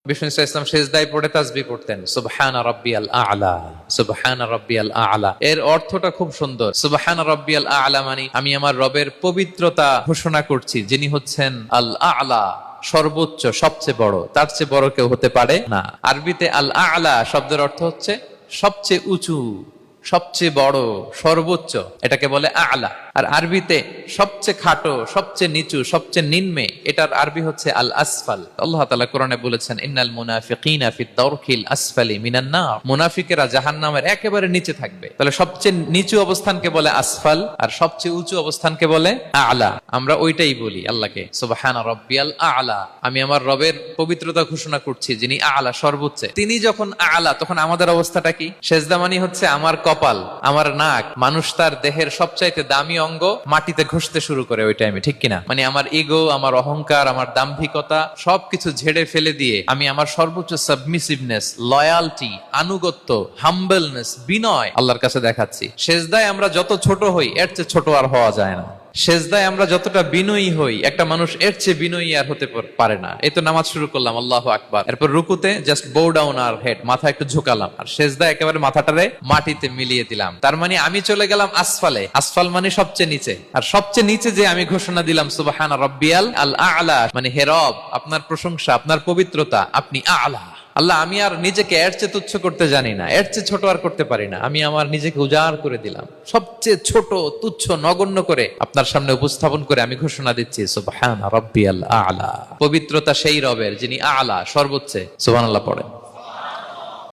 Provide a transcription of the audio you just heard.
বিষ্ণু ইসলাম সেজদায় পড়ে তাসবিহ পড়তেন, সুবহানা রাব্বিয়াল আ'লা, সুবহানা রাব্বিয়াল আ'লা। এর অর্থটা খুব সুন্দর। সুবহানা রাব্বিয়াল আ'লা মানে আমি আমার রবের পবিত্রতা ঘোষণা করছি, যিনি হচ্ছেন আল আ'লা, সর্বোচ্চ, সবচেয়ে বড়। তার চেয়ে বড় কেউ হতে পারে না। আরবিতে আল আ'লা শব্দের অর্থ হচ্ছে সবচেয়ে উঁচু, সবচেয়ে বড়, সর্বোচ্চ, এটাকে বলে আ'লা। আর আরবিতে সবচেয়ে খাটো, সবচেয়ে নিচু, সবচেয়ে নিম্নে, এটার আরবি হচ্ছে আল আসফাল। আল্লাহ তাআলা কোরআনে বলেছেন, ইন্নাল মুনাফিকিনা ফিদ দারকিল আসফালি মিনান নার। মুনাফিকেরা জাহান্নামের একেবারে নিচে থাকবে। তাহলে সবচেয়ে নিচু অবস্থানকে বলে আসফাল, আর সবচেয়ে উঁচু অবস্থানকে বলে আ'লা। আমরা ওইটাই বলি আল্লাহকে, সুবহানা রাব্বিয়াল আ'লা, আমি আমার রবের পবিত্রতা ঘোষণা করছি, যিনি আ'লা, সর্বোচ্চ। তিনি যখন আ'লা, তখন আমাদের অবস্থাটা কি? সেজদা মানে হচ্ছে আমার কপাল, আমার নাক। মানুষ তার দেহের সবচাইতে দামি অঙ্গ মাটিতে ঘষতে শুরু করে ওই টাইমে, ঠিক কিনা? মানে আমার ইগো, আমার অহংকার, আমার দাম্ভিকতা সবকিছু ঝেড়ে ফেলে দিয়ে আমি আমার সর্বোচ্চ সাবমিসিভনেস, লয়ালটি, আনুগত্য, হাম্বলনেস, বিনয় আল্লাহর কাছে দেখাচ্ছি। সেজদায় আমরা যত ছোট হই, এর চেয়ে ছোট আর হওয়া যায় না। সেজদায় আমরা যতটা বিনয়ী হই, একটা মানুষ এর চেয়ে বিনয়ী আর হতে পারে না। এই তো নামাজ শুরু করলাম, আল্লাহু আকবার, এরপর রুকুতে জাস্ট বো ডাউন আর হেড, মাথা একটু ঝুঁকালাম, আর সেজদায় একেবারে মাথাটারে মাটিতে মিলিয়ে দিলাম। তার মানে আমি চলে গেলাম আসফালে। আসফাল মানে সবচেয়ে নিচে, আর সবচেয়ে নিচে যে আমি ঘোষণা দিলাম সুবহানা রাব্বিয়াল আল আ'লা, মানে হে রব, আপনার প্রশংসা, আপনার পবিত্রতা, আপনি আ'লা। আল্লাহ, আমি আর নিজেকে এর চেয়ে তুচ্ছ করতে জানি না, এর চেয়ে ছোট আর করতে পারি না। আমি আমার নিজেকে উজাড় করে দিলাম, সবচেয়ে ছোট, তুচ্ছ, নগণ্য করে আপনার সামনে উপস্থাপন করে আমি ঘোষণা দিচ্ছি সুবহানা রাব্বিয়াল আ'লা। পবিত্রতা সেই রবের যিনি আ'লা, সর্বোচ্চ। সুবহানাল্লাহ পড়েন।